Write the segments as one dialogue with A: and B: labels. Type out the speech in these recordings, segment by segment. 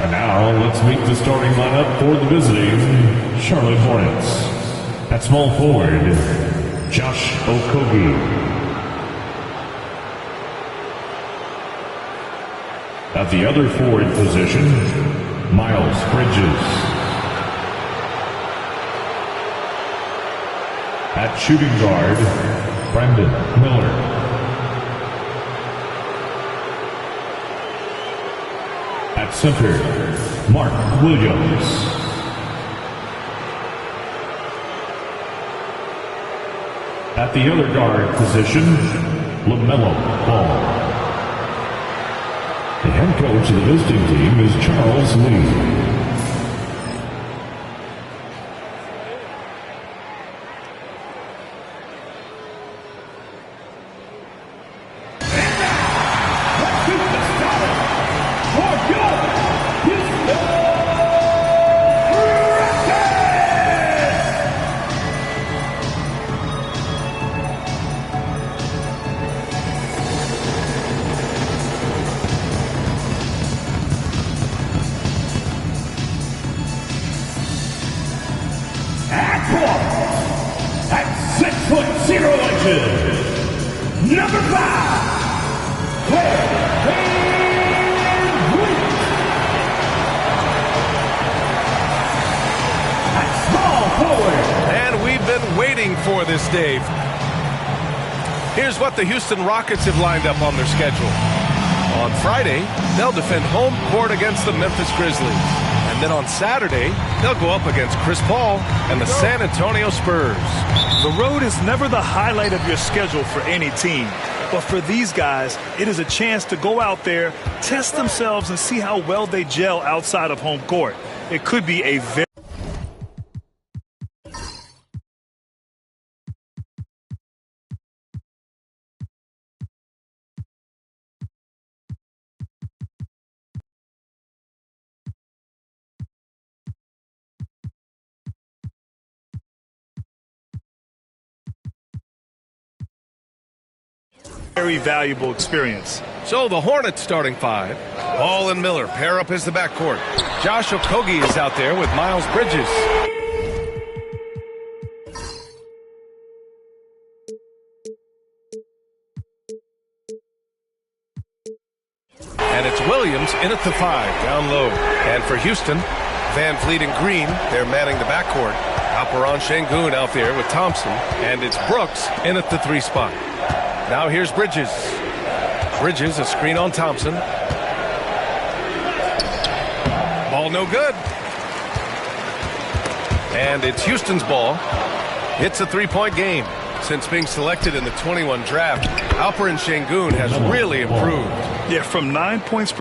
A: And now let's meet the starting lineup for the visiting Charlotte Hornets. At small forward, Josh Okogie. At the other forward position, Miles Bridges. At shooting guard, Brandon Miller. At center, Mark Williams. At the other guard position, LaMelo Ball. The head coach of the visiting team is Charles Lee. At 6'0" number 5, at small forward.
B: And we've been waiting for this, Dave. Here's what the Houston Rockets have lined up on their schedule. On Friday, they'll defend home court against the Memphis Grizzlies. And then on Saturday, they'll go up against Chris Paul and the San Antonio Spurs.
C: The road is never the highlight of your schedule for any team. But for these guys, it is a chance to go out there, test themselves, and see how well they gel outside of home court. It could be a very valuable experience.
B: So the Hornets starting 5. Ball and Miller pair up as the backcourt. Josh Okogie is out there with Miles Bridges. And it's Williams in at the 5, down low. And for Houston, Van Vliet and Green, they're manning the backcourt. Alperen Sengun out there with Thompson. And it's Brooks in at the 3 spot. Now here's Bridges. Bridges, a screen on Thompson. Ball no good. And it's Houston's ball. It's a 3-point game. Since being selected in the 21 draft, Alperen Sengun has really improved.
C: Yeah, from 9 points per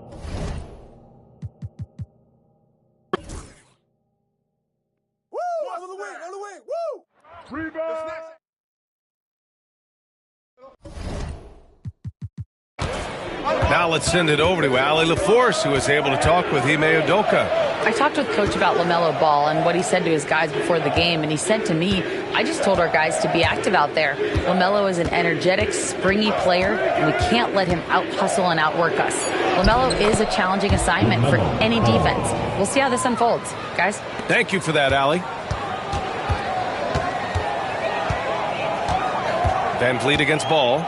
B: Now let's send it over to Allie LaForce, who was able to talk with Ime Udoka.
D: I talked with Coach about LaMelo Ball and what he said to his guys before the game, and he said to me, I just told our guys to be active out there. LaMelo is an energetic, springy player, and we can't let him out-hustle and outwork us. LaMelo is a challenging assignment for any defense. We'll see how this unfolds. Guys?
B: Thank you for that, Allie. Van Vliet against Ball.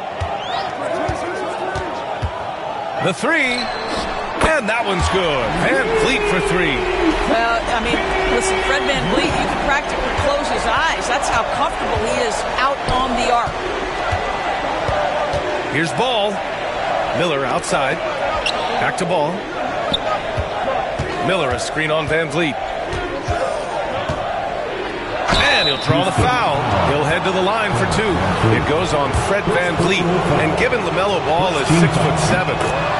B: The 3, and that one's good. Van Vliet for 3.
E: Well, I mean, listen, Fred Van Vliet, you can practically close his eyes. That's how comfortable he is out on the arc.
B: Here's Ball. Miller outside. Back to Ball. Miller, a screen on Van Vliet. And he'll draw the foul. He'll head to the line for 2. It goes on Fred Van Vliet. And given LaMelo Ball is 6'7",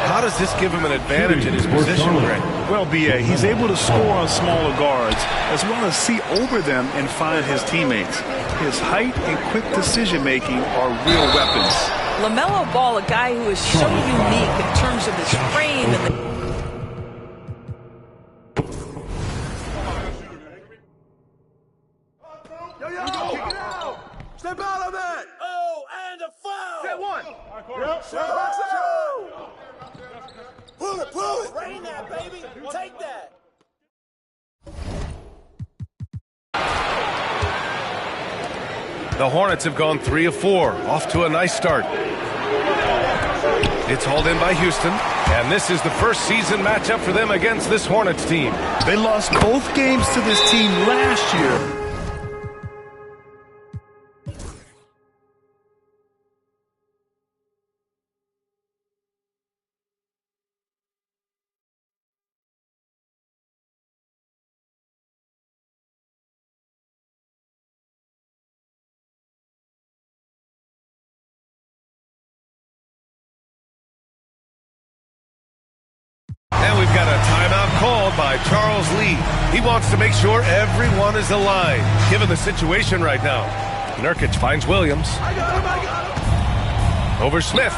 B: how does this give him an advantage in his position, Greg?
C: Well, B.A., he's able to score on smaller guards as well as see over them and find his teammates. His height and quick decision-making are real weapons.
E: LaMelo Ball, a guy who is so unique in terms of his frame and the
F: Step out of it! Oh, and a foul!
G: Set 1.
F: Yep. Pull it, pull it. Rain that, baby. Take that.
B: The Hornets have gone 3 of 4, off to a nice start. It's hauled in by Houston, and this is the first season matchup for them against this Hornets team.
C: They lost both games to this team last year.
B: And we've got a timeout called by Charles Lee. He wants to make sure everyone is aligned, given the situation right now. Nurkic finds Williams. Over Smith.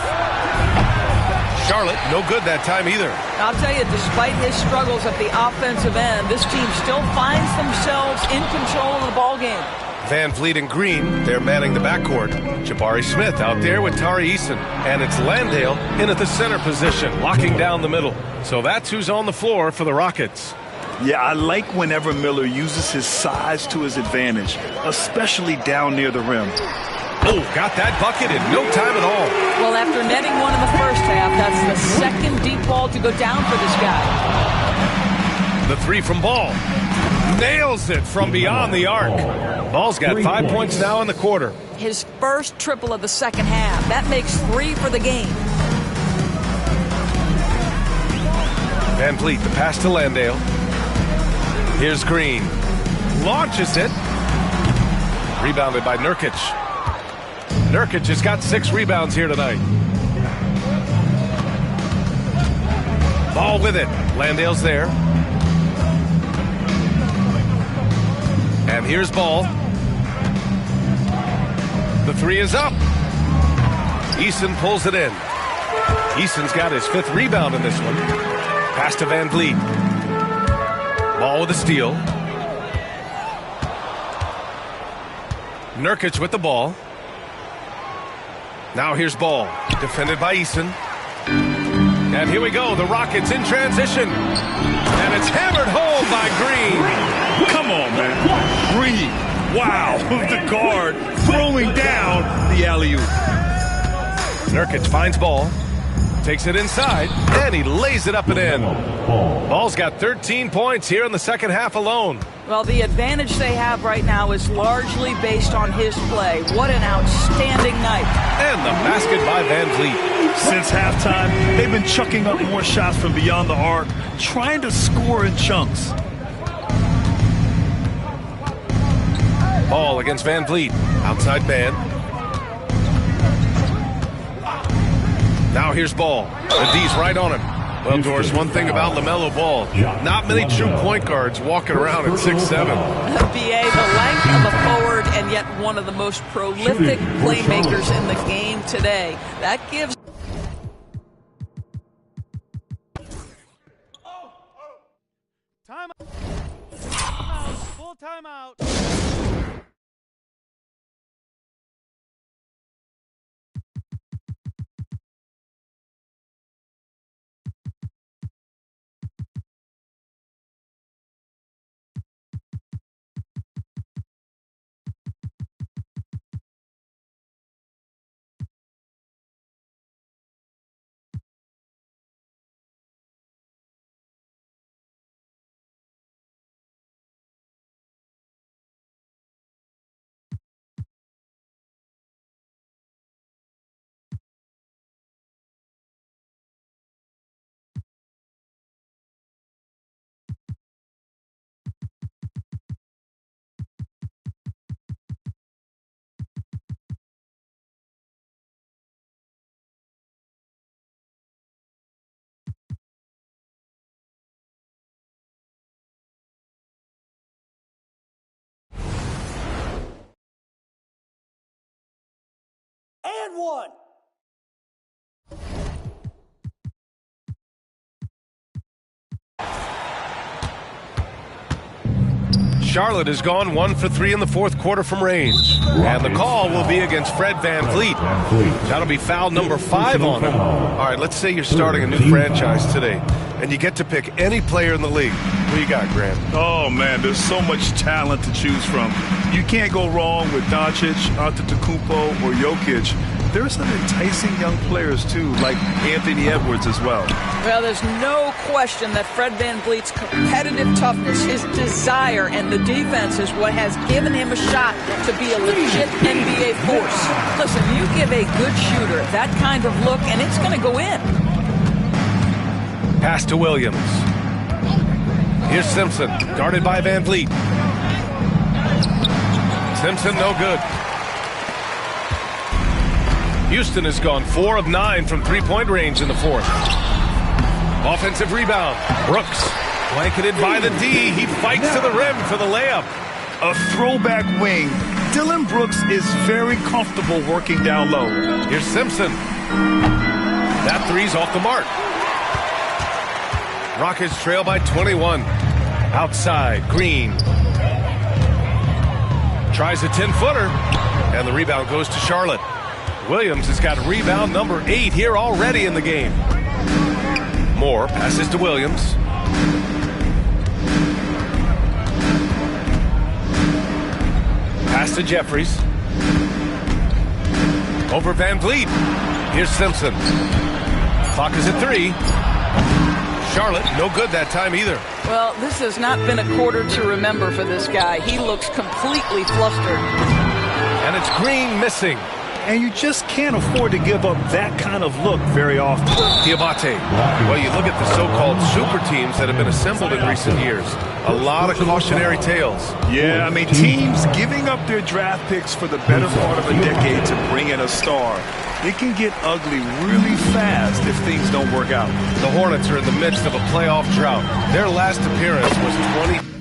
B: Charlotte, no good that time either.
E: I'll tell you, despite his struggles at the offensive end, this team still finds themselves in control of the ball game.
B: Van Vliet and Green, they're manning the backcourt. Jabari Smith out there with Tari Eason. And it's Landale in at the center position, locking down the middle. So that's who's on the floor for the Rockets.
C: Yeah, I like whenever Miller uses his size to his advantage, especially down near the rim.
B: Oh, got that bucket in no time at all.
E: Well, after netting one in the first half, that's the second deep ball to go down for this guy.
B: The three from Ball. Nails it from beyond the arc. Ball's got 5 points now in the quarter.
E: His first triple of the second half. That makes 3 for the game.
B: Van Vliet, the pass to Landale. Here's Green. Launches it. Rebounded by Nurkic. Nurkic has got 6 rebounds here tonight. Ball with it. Landale's there. And here's Ball. The three is up. Eason pulls it in. Eason's got his 5th rebound in this one. Pass to Van Vliet. Ball with a steal. Nurkic with the ball. Now here's Ball. Defended by Eason. And here we go. The Rockets in transition. And it's hammered home by Green.
C: Come on, man. Green. Wow. The guard throwing down the alley-oop.
B: Nurkic finds Ball. Takes it inside. And he lays it up and in. Ball's got 13 points here in the second half alone.
E: Well, the advantage they have right now is largely based on his play. What an outstanding night.
B: And the basket by Van Vliet.
C: Since halftime, they've been chucking up more shots from beyond the arc, trying to score in chunks.
B: Ball against Van Vliet. Outside man. Now here's Ball. The D's right on him. Well, Doris, one thing about LaMelo Ball, not many true point guards walking around at 6'7".
E: BA, the length of a forward and yet one of the most prolific playmakers in the game today. That gives...
G: Timeout. Full timeout.
F: And one.
B: Charlotte has gone 1 for 3 in the fourth quarter from range. And the call will be against Fred VanVleet. That'll be foul number 5 on him. All right, let's say you're starting a new franchise today, and you get to pick any player in the league. Who you got, Grant?
C: Oh, man, there's so much talent to choose from. You can't go wrong with Doncic, Antetokounmpo, or Jokic. There's some enticing young players, too, like Anthony Edwards as well.
E: Well, there's no question that Fred VanVleet's competitive toughness, his desire, and the defense is what has given him a shot to be a legit NBA force. Listen, you give a good shooter that kind of look, and it's going to go in.
B: Pass to Williams. Here's Simpson, guarded by VanVleet. Simpson, no good. Houston has gone 4 of 9 from three-point range in the fourth. Offensive rebound. Brooks, blanketed by the D. He fights to the rim for the layup.
C: A throwback wing. Dylan Brooks is very comfortable working down low.
B: Here's Simpson. That three's off the mark. Rockets trail by 21. Outside, Green. Tries a 10-footer, and the rebound goes to Charlotte. Williams has got rebound number 8 here already in the game. Moore passes to Williams. Pass to Jeffries. Over VanVleet. Here's Simpson. Clock is at 3. Charlotte, no good that time either.
E: Well, this has not been a quarter to remember for this guy. He looks completely flustered.
B: And it's Green missing.
C: And you just can't afford to give up that kind of look very often.
B: Diabate. Well, you look at the so-called super teams that have been assembled in recent years. A lot of cautionary tales.
C: Yeah, I mean, teams giving up their draft picks for the better part of a decade to bring in a star. It can get ugly really fast if things don't work out.
B: The Hornets are in the midst of a playoff drought. Their last appearance was 20...